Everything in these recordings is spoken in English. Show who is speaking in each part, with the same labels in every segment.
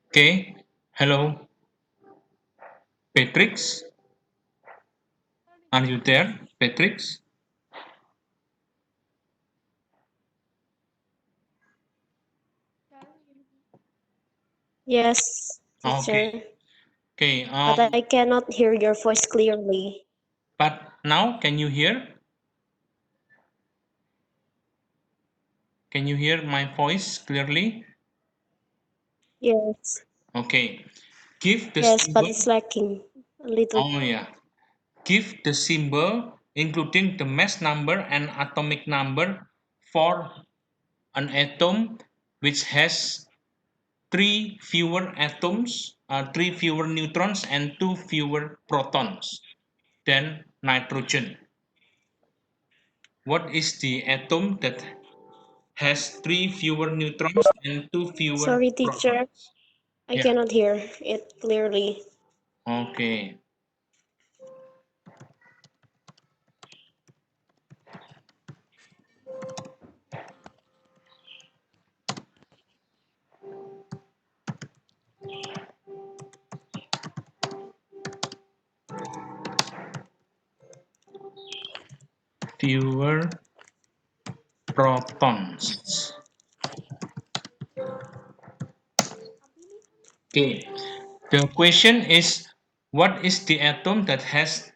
Speaker 1: Okay. Hello, Patrix. Are you there, Patrix?
Speaker 2: Yes,
Speaker 1: Okay.
Speaker 2: teacher.
Speaker 1: Okay.
Speaker 2: But I cannot hear your voice clearly.
Speaker 1: But now can you hear? Can you hear my voice clearly?
Speaker 2: Yes.
Speaker 1: Okay. Give the
Speaker 2: Yes, but
Speaker 1: symbol.
Speaker 2: it's lacking a little.
Speaker 1: Oh yeah. Give the symbol including the mass number and atomic number for an atom which has three fewer neutrons and two fewer protons than nitrogen. What is the atom that has three fewer neutrons and two fewer
Speaker 2: Sorry, teacher.
Speaker 1: protons?
Speaker 2: I
Speaker 1: Yeah.
Speaker 2: cannot hear it clearly.
Speaker 1: Okay. Fewer protons. Okay. The question is, what is the atom that has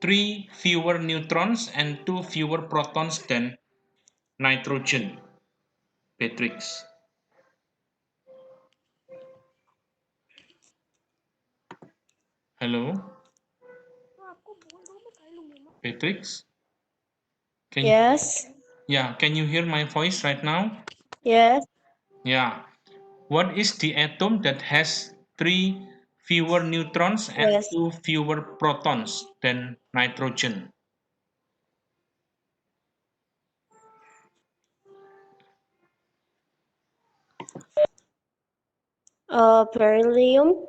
Speaker 1: three fewer neutrons and two fewer protons than nitrogen? Patrix. Hello, Patrix. Can you,
Speaker 2: Yes.
Speaker 1: yeah, can you hear my voice right now?
Speaker 2: Yes.
Speaker 1: Yeah. What is the atom that has three fewer neutrons and
Speaker 2: Yes.
Speaker 1: two fewer protons than nitrogen?
Speaker 2: Beryllium.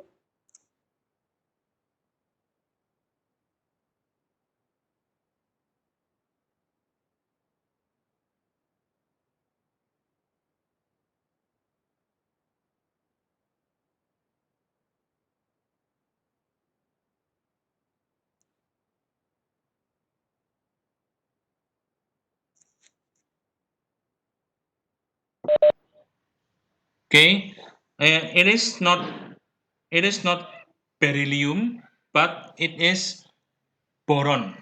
Speaker 1: Okay, it is not beryllium, but it is boron.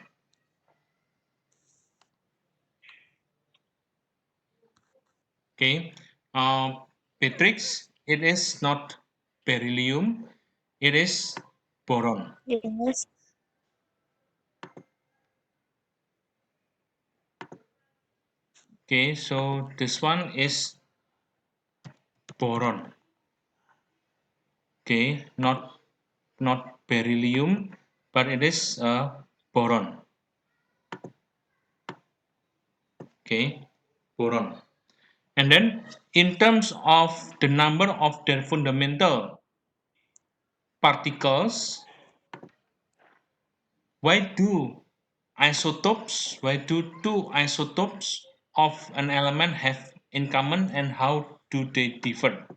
Speaker 1: Okay, Patrix, it is not beryllium, it is boron.
Speaker 2: Yes.
Speaker 1: Okay, so this one is boron. Okay, not beryllium, but it is boron. Okay, boron. And then in terms of the number of their fundamental particles, why do two isotopes of an element have in common and how do they differ?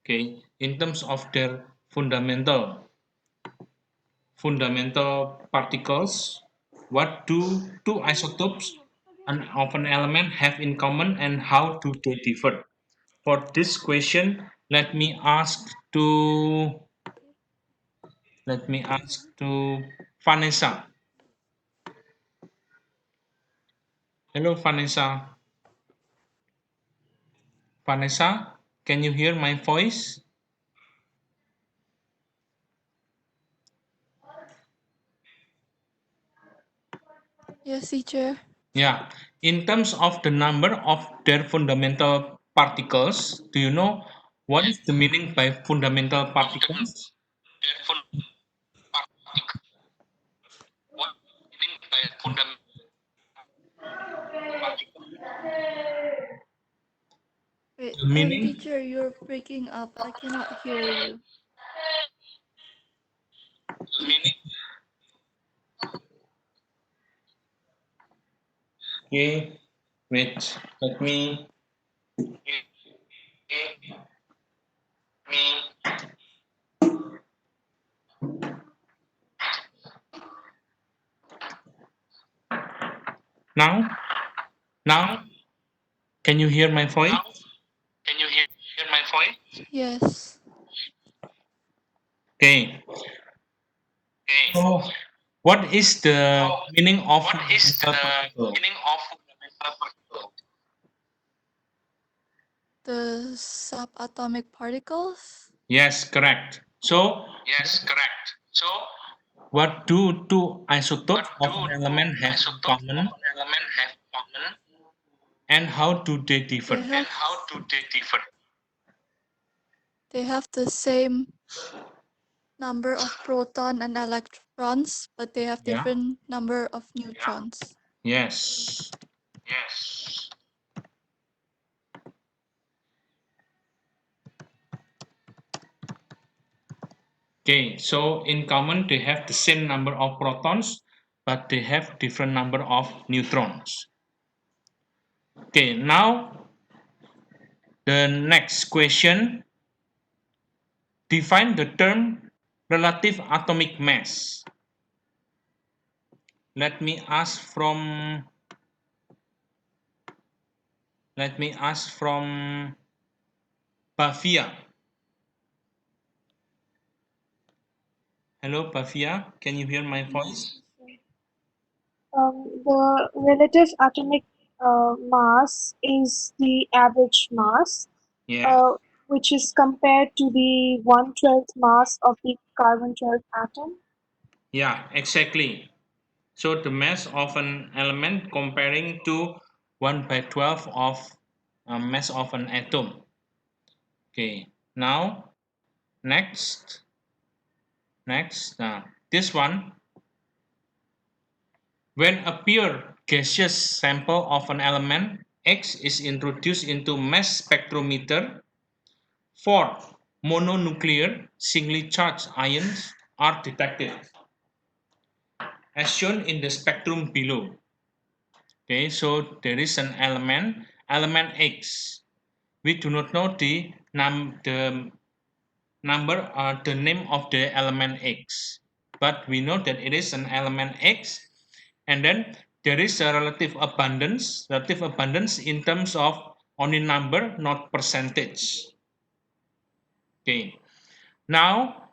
Speaker 1: Okay, in terms of their fundamental particles, what do two isotopes of an element have in common and how do they differ? For this question, let me ask to Vanessa. Hello, Vanessa. Vanessa, can you hear my voice?
Speaker 3: Yes, teacher.
Speaker 1: Yeah. In terms of the number of their fundamental particles, do you know what is the meaning by fundamental particles?
Speaker 3: Wait,
Speaker 1: The meaning,
Speaker 3: teacher, you're breaking up. I cannot hear you.
Speaker 1: Okay, wait, let me. Now, now, can you hear my voice?
Speaker 3: Yes.
Speaker 1: Okay, so what is the meaning of fundamental particle?
Speaker 3: The subatomic particles.
Speaker 1: Yes, correct. So, what do two isotopes of an element have in common, and how do they
Speaker 3: They
Speaker 1: differ?
Speaker 3: have they have the same number of proton and electrons, but they have
Speaker 1: Yeah.
Speaker 3: different number of neutrons.
Speaker 1: Yes. Okay, so in common they have the same number of protons, but they have different number of neutrons. Okay, now the next question. Define the term relative atomic mass. Let me ask from Bavia. Hello, Bavia. Can you hear my
Speaker 3: Yes.
Speaker 1: voice?
Speaker 4: The relative atomic mass is the average mass,
Speaker 1: Yeah.
Speaker 4: uh, which is compared to the 1/12th mass of the carbon 12 atom.
Speaker 1: Yeah, exactly. So the mass of an element comparing to 1 by 12 of mass of an atom. Okay. Now, next, this one. When a pure gaseous sample of an element X is introduced into mass spectrometer, four mononuclear singly charged ions are detected, as shown in the spectrum below. Okay, so there is an element X. We do not know the number or the name of the element X, but we know that it is an element X, and then there is a relative abundance in terms of only number, not percentage. Okay, now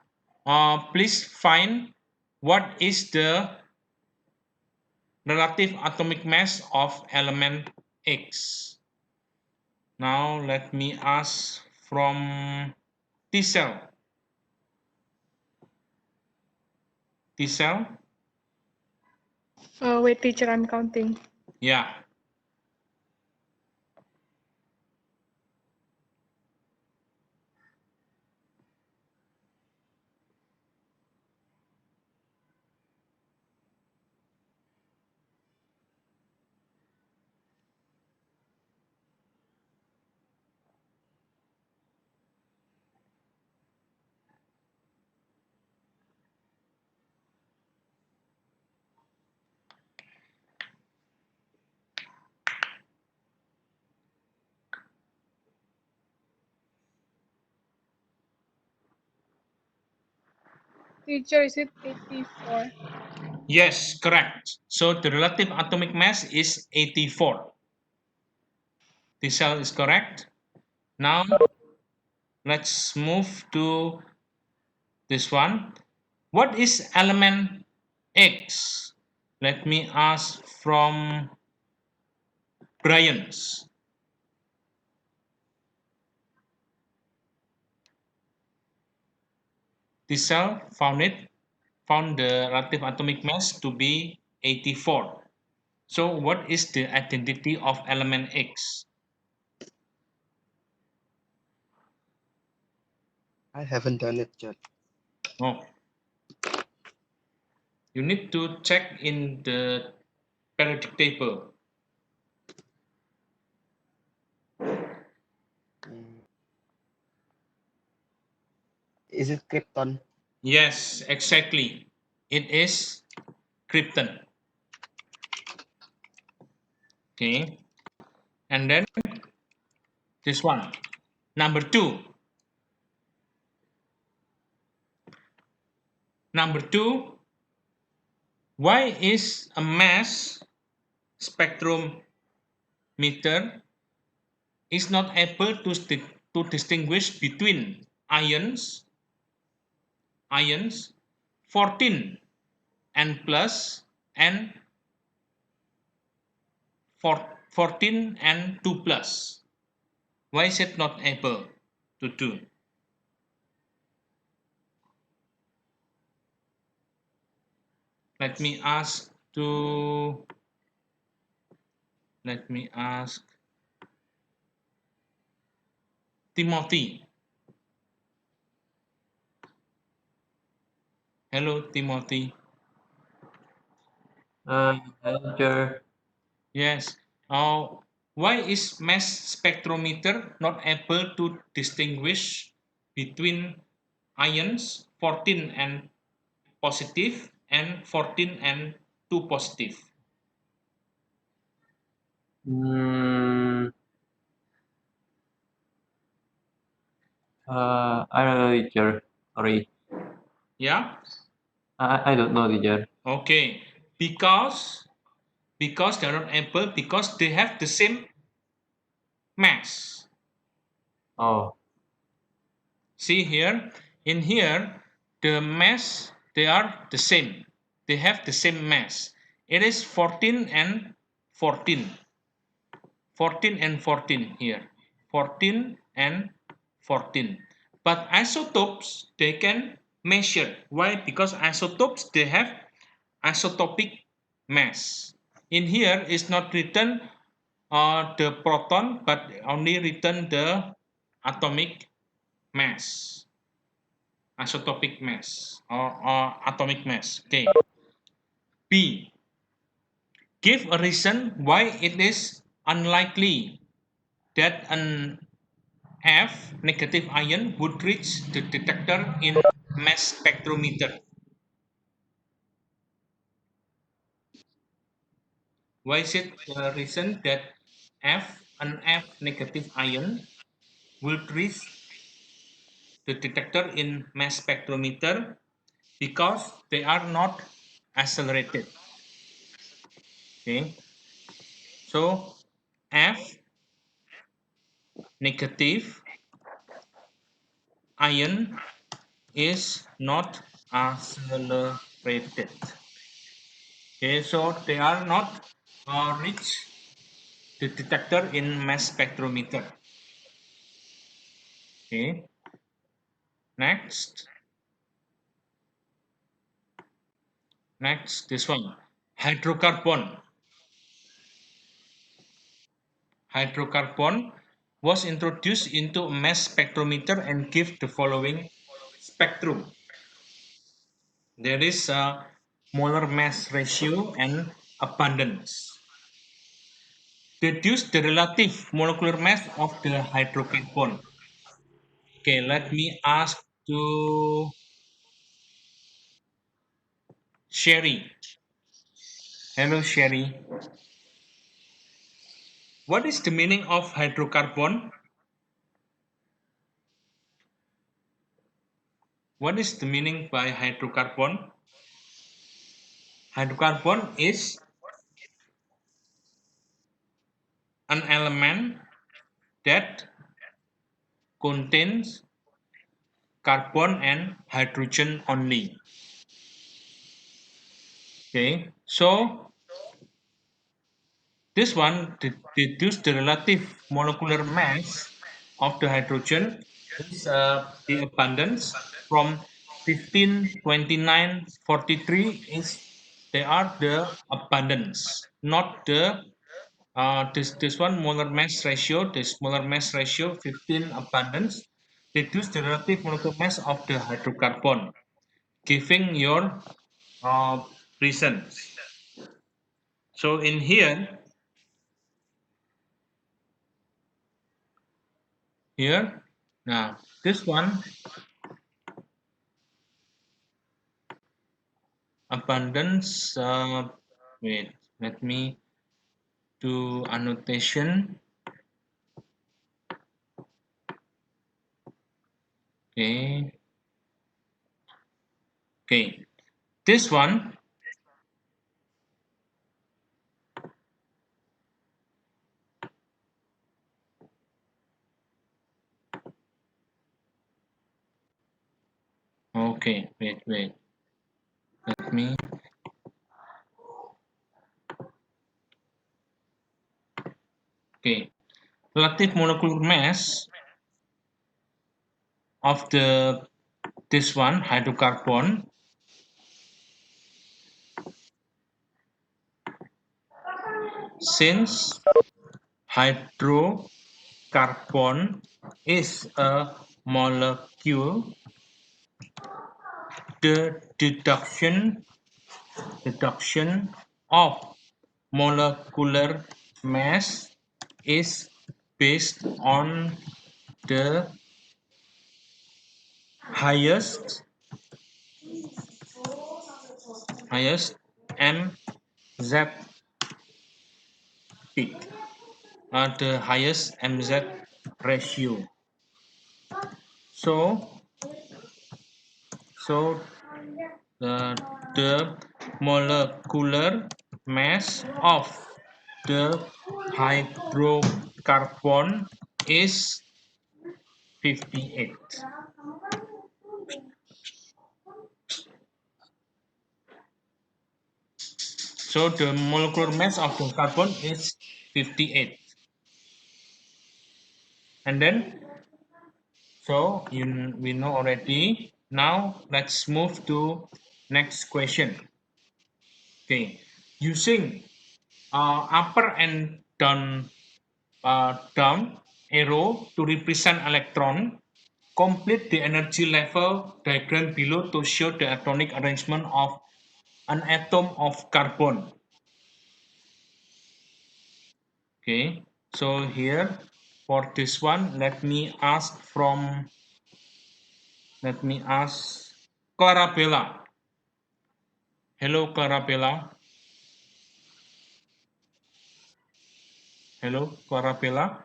Speaker 1: please find what is the relative atomic mass of element X. Now let me ask from T cell. T cell,
Speaker 5: Wait, teacher, I'm counting.
Speaker 1: yeah.
Speaker 5: Teacher, is it 84?
Speaker 1: Yes, correct. So the relative atomic mass is 84. The cell is correct. Now let's move to this one. What is element X? Let me ask from Brian's. The cell found the relative atomic mass to be 84. So what is the identity of element X?
Speaker 6: I haven't done it yet.
Speaker 1: Oh, you need to check in the periodic table.
Speaker 6: Mm, Is it krypton?
Speaker 1: Yes, exactly. It is krypton. Okay, and then this one, number two. Number two, why is a mass spectrometer is not able to distinguish between ions 14 and plus and 14 and 2 plus? Why is it not able to do? Let me ask to let me ask Timothy. Hello, Timothy.
Speaker 7: Teacher.
Speaker 1: Yes. Uh, why is mass spectrometer not able to distinguish between ions 14 and positive and 14 and 2 positive?
Speaker 7: Hmm. I don't know, teacher. Sorry.
Speaker 1: Yeah.
Speaker 7: I don't know, teacher.
Speaker 1: Okay. Because they're not able because they have the same mass.
Speaker 7: Oh.
Speaker 1: See here, in here, the mass, they are the same. They have the same mass. It is 14 and 14. 14 and 14 here. 14 and 14. But isotopes, they can measure. Why? Because isotopes, they have isotopic mass. In here is not written the proton, but only written the atomic mass. Isotopic mass or atomic mass. Okay. B. Give a reason why it is unlikely that an F negative ion would reach the detector in mass spectrometer. Why is it the reason that an F negative ion will reach the detector in mass spectrometer? Because they are not accelerated. Okay, so F negative ion is not accelerated. Okay, so they are not reach the detector in mass spectrometer. Okay, next, this one, hydrocarbon. Hydrocarbon was introduced into a mass spectrometer and give the following spectrum. There is a molar mass ratio and abundance. Deduce the relative molecular mass of the hydrocarbon. Okay, let me ask to Sherry. Hello, Sherry. What is the meaning of hydrocarbon? What is the meaning by hydrocarbon? Hydrocarbon is an element that contains carbon and hydrogen only. Okay, so this one deduce the relative molecular mass of the hydrogen is the abundance from 15, 29, 43 is they are the abundance, not the this one molar mass ratio, this molar mass ratio 15 abundance reduce the relative molecular mass of the hydrocarbon, giving your uh, reasons. So in here, now this one abundance. Wait, let me to annotation. Okay. Okay. This one. Okay. Wait. Let me. Okay. Relative molecular mass of this one hydrocarbon, since hydrocarbon is a molecule, the deduction of molecular mass is based on the highest MZ peak, the highest MZ ratio. So so the molecular mass of the hydrocarbon is 58. So the molecular mass of the carbon is 58. And then, so we know already. Now let's move to next question. Okay, using upper and down arrow to represent electron, complete the energy level diagram below to show the atomic arrangement of an atom of carbon. Okay, so here for this one, let me ask Clarabella. Hello, Clarabella. Hello, Clarabella.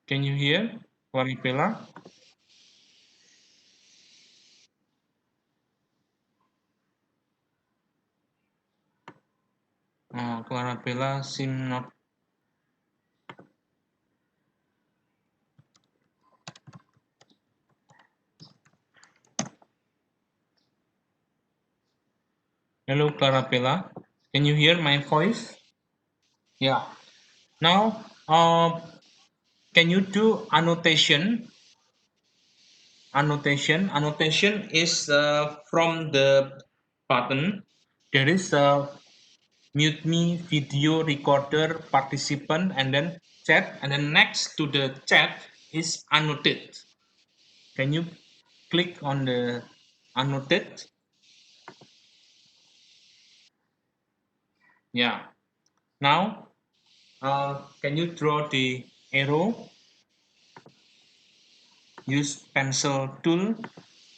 Speaker 1: Can you hear, Clarabella? Clarabella seem not. Hello, Clarabella. Can you hear my voice? Yeah. Now, can you do annotation? Annotation is from the button. There is a mute me video recorder participant and then chat, and then next to the chat is annotate. Can you click on the annotate? Yeah. Now, can you draw the arrow? Use pencil tool,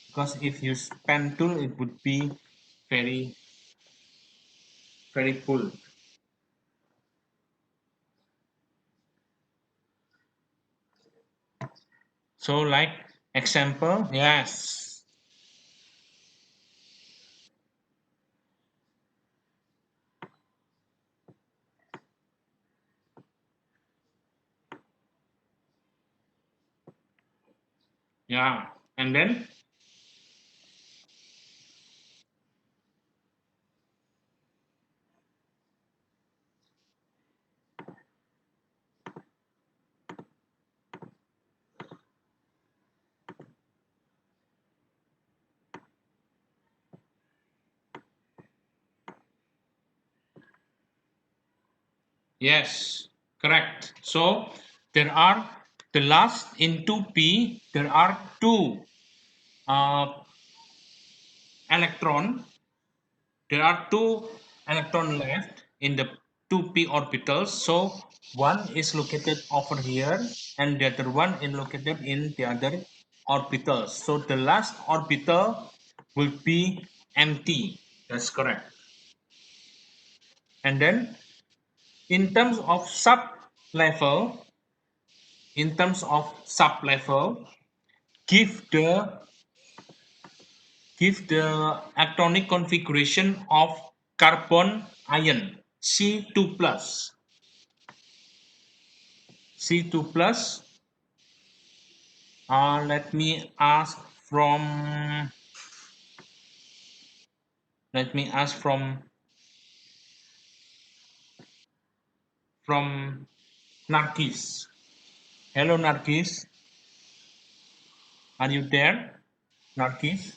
Speaker 1: because if you use pen tool, it would be very full. So like example, yes. Yeah. And then, yes, correct. So there are the last in 2p, there are two uh, electron. There are two electron left in the 2p orbitals. So one is located over here and the other one is located in the other orbitals. So the last orbital will be empty. That's correct. And then in terms of sub-level, give the atomic configuration of carbon ion C2 plus. C2 plus. Let me ask from Nargis. Hello Nargis, are you there? Nargis.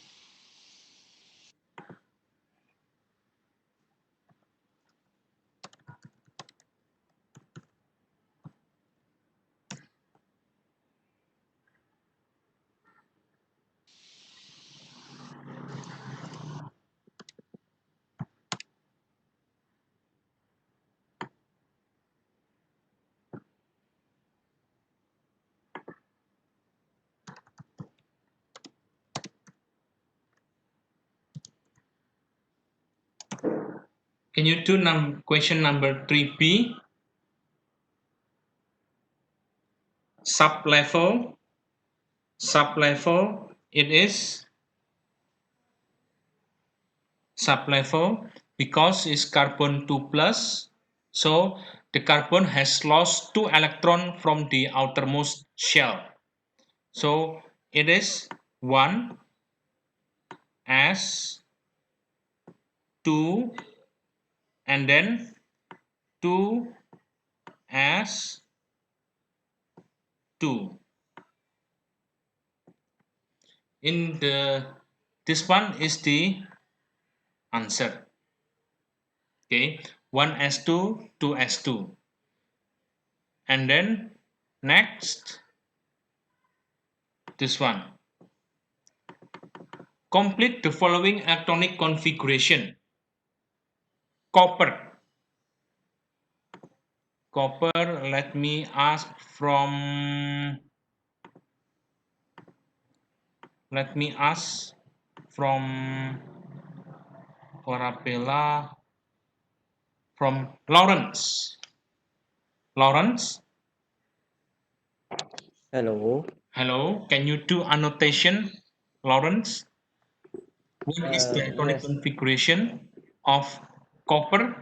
Speaker 1: Can you do question number 3B? Sub-level. It is sub-level because it's carbon 2 plus. So the carbon has lost 2 electrons from the outermost shell. So it is 1 S 2 and then 2 S 2. This one is the answer. Okay, 1s2, 2s2. And then next, this one. Complete the following atomic configuration. Copper. Let me ask from Corabella, from Lawrence. Lawrence,
Speaker 8: Hello.
Speaker 1: hello. Can you do annotation, Lawrence? What is the atomic
Speaker 8: Yes.
Speaker 1: configuration of copper?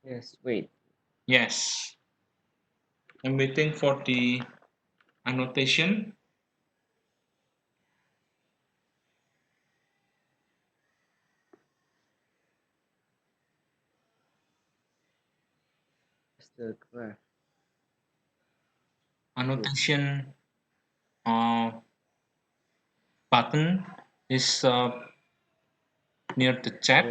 Speaker 8: Yes. Wait.
Speaker 1: Yes. I'm waiting for the annotation.
Speaker 8: It's the graph.
Speaker 1: Annotation button is near the chat.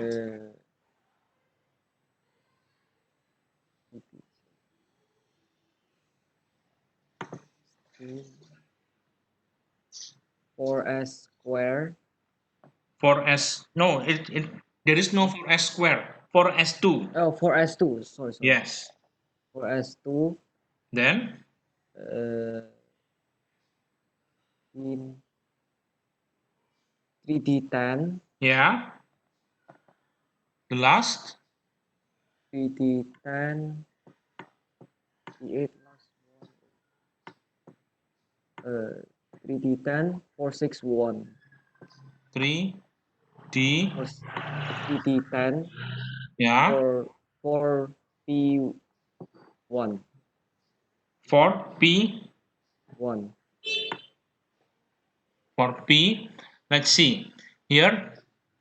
Speaker 8: Four S square.
Speaker 1: 4s. No, there is no 4s square. 4s2.
Speaker 8: Oh, 4s2. Sorry.
Speaker 1: Yes.
Speaker 8: 4s2.
Speaker 1: Then
Speaker 8: In 3D10.
Speaker 1: Yeah. The last
Speaker 8: 3D10. C8 last one. 3D10 461.
Speaker 1: 3D.
Speaker 8: 3D10.
Speaker 1: Yeah.
Speaker 8: 4P1.
Speaker 1: 4p.
Speaker 8: 1.
Speaker 1: For P. Let's see. Here,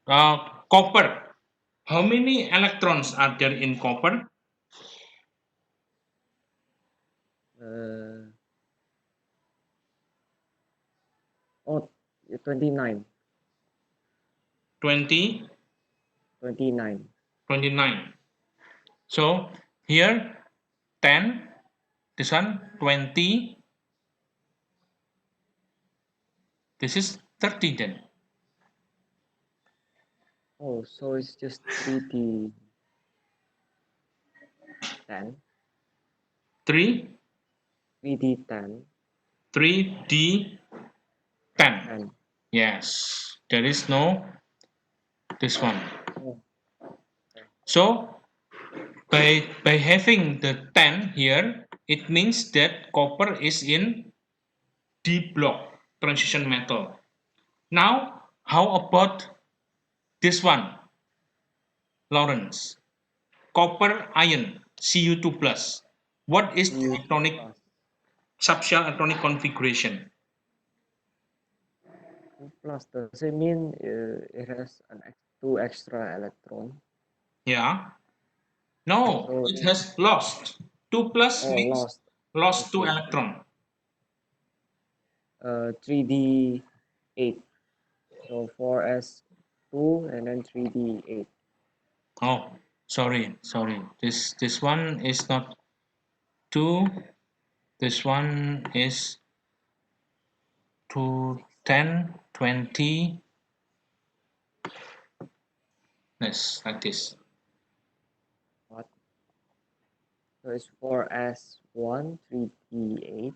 Speaker 1: copper. How many electrons are there in copper?
Speaker 8: Oh, 29.
Speaker 1: 20.
Speaker 8: 29.
Speaker 1: 29. So here 10, this one 20, this is 30 then.
Speaker 8: Oh, so it's just 3D10.
Speaker 1: 3,
Speaker 8: 3D10.
Speaker 1: 3D 10.
Speaker 8: 10.
Speaker 1: Yes, there is no This one.
Speaker 8: Oh,
Speaker 1: So by having the 10 here, it means that copper is in D block transition metal. Now, how about this one, Lawrence? Copper iron Cu2 plus. What is the
Speaker 8: CO2
Speaker 1: electronic
Speaker 8: plus
Speaker 1: subshell electronic configuration?
Speaker 8: 2 plus. Does it mean it has two extra electron?
Speaker 1: Yeah. No,
Speaker 8: So
Speaker 1: it has lost. 2 plus
Speaker 8: oh,
Speaker 1: means
Speaker 8: lost.
Speaker 1: lost 2
Speaker 8: Okay.
Speaker 1: electron.
Speaker 8: 3D8. So 4s2 and then 3D8.
Speaker 1: Oh, sorry. This one is not 2. This one is 2, 10, 20. Yes, like this.
Speaker 8: What? So it's 4s1, 3D8,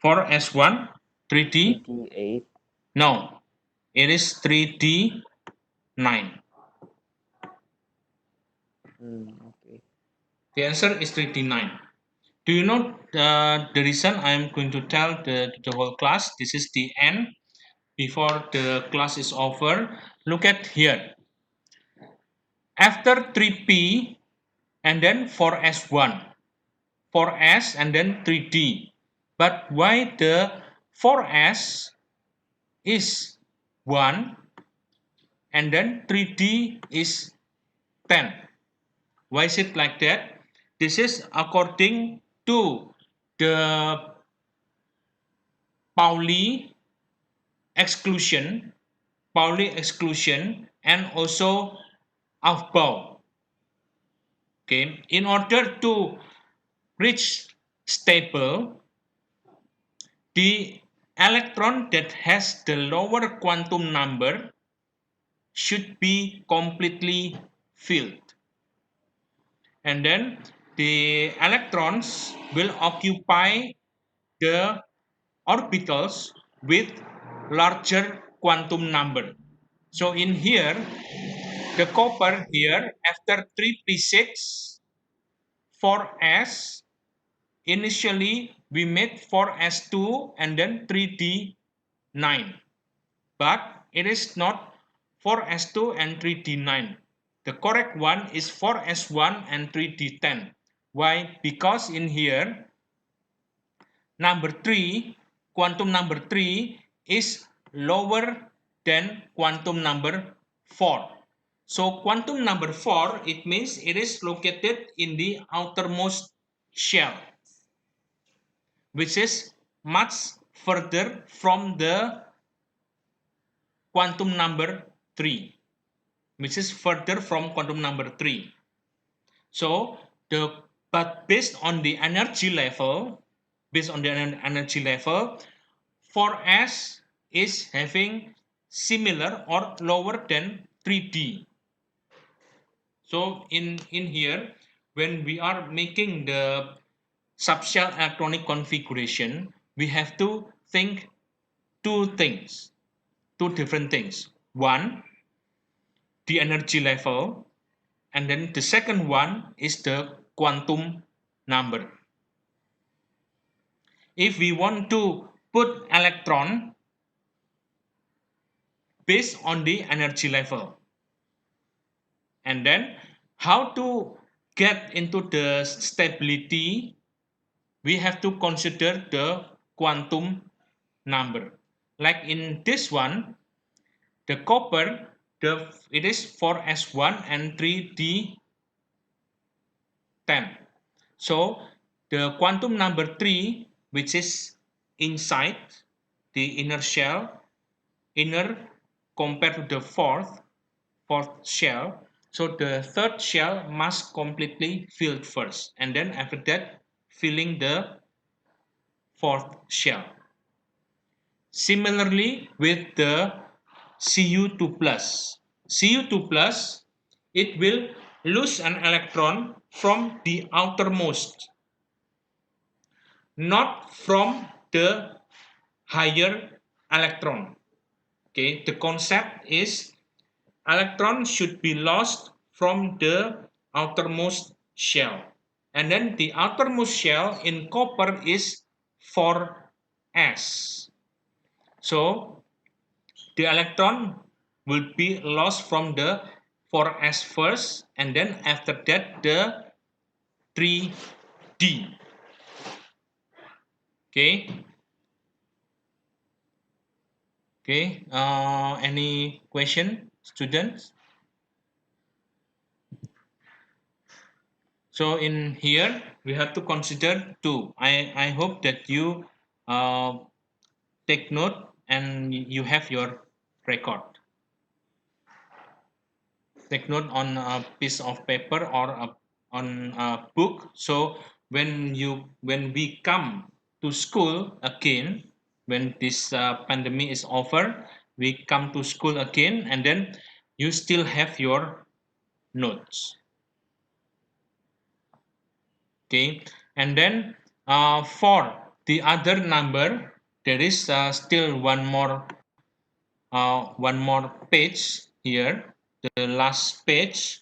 Speaker 1: 4s1, 3D.
Speaker 8: 3D8.
Speaker 1: No, it is 3D9.
Speaker 8: Okay.
Speaker 1: The answer is 3D9. Do you know the reason I am going to tell the whole class? This is the end before the class is over. Look at here. After 3P and then 4S1, 4S and then 3D. But why the 4S is 1 and then 3D is 10? Why is it like that? This is according to the Pauli exclusion, and also Aufbau. Okay, in order to reach stable, the electron that has the lower quantum number should be completely filled. And then the electrons will occupy the orbitals with larger quantum number. So in here, the copper here after 3p6, 4s, initially we made 4s2 and then 3d9. But it is not 4s2 and 3d9. The correct one is 4s1 and 3d10. Why? Because in here, number 3, quantum number 3 is lower than quantum number 4. So quantum number 4, it means it is located in the outermost shell, which is much further from the quantum number 3, which is further from quantum number 3. So but based on the energy level, 4s is having similar or lower than 3d. So in here, when we are making the subshell electronic configuration, we have to think two things, two different things. One, the energy level, and then the second one is the quantum number. If we want to put electron based on the energy level, and then how to get into the stability, we have to consider the quantum number. Like in this one, the copper, it is 4s1 and 3d10. So the quantum number 3, which is inside the inner shell, inner compared to the fourth shell. So the third shell must completely filled first, and then after that filling the fourth shell. Similarly with the Cu2 plus. Cu2 plus, it will lose an electron from the outermost, not from the higher electron. Okay, the concept is electron should be lost from the outermost shell. And then the outermost shell in copper is 4s. So the electron will be lost from the 4s first, and then after that the 3d. Okay. Okay. Any question, students? So in here we have to consider two. I hope that you take note and you have your record. Take note on a piece of paper or on a book. So when we come to school again, when this pandemic is over, we come to school again, and then you still have your notes. Okay, and then for the other number, there is still one more page here, the last page.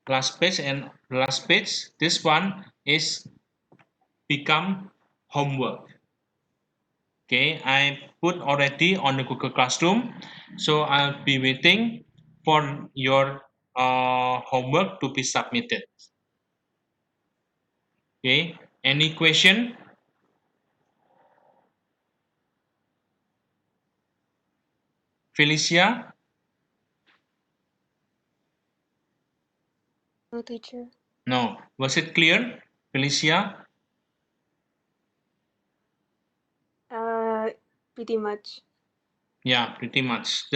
Speaker 1: This one is become homework. Okay, I put already on the Google Classroom, so I'll be waiting for your homework to be submitted. Okay, any question? Felicia?
Speaker 2: No, teacher.
Speaker 1: No. Was it clear, Felicia?
Speaker 2: Uh, Pretty much.
Speaker 1: Yeah, pretty much.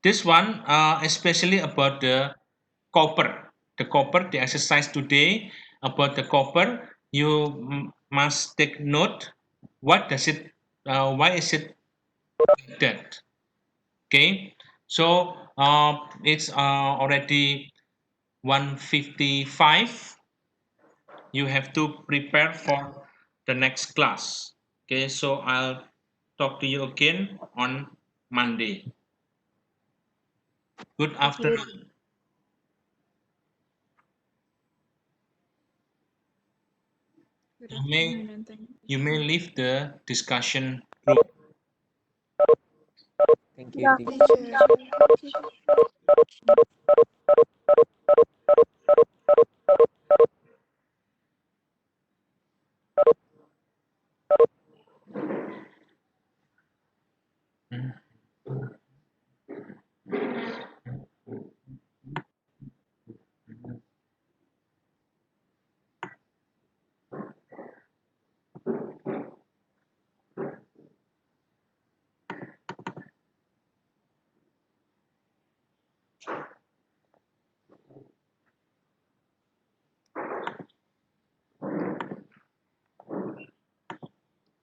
Speaker 1: This one, especially about the copper. The exercise today about the copper. You must take note. What does it? Why is it like that? Okay. So it's already 1:55. You have to prepare for the next class. Okay, so I'll talk to you again on Monday. Good
Speaker 2: Thank you.
Speaker 1: afternoon.
Speaker 3: Good
Speaker 1: You may
Speaker 3: afternoon and thank you,
Speaker 1: you
Speaker 3: teacher.
Speaker 1: may leave the discussion room.
Speaker 8: Thank
Speaker 4: Good
Speaker 8: you, teacher.
Speaker 3: Teacher,
Speaker 4: afternoon.
Speaker 3: thank you.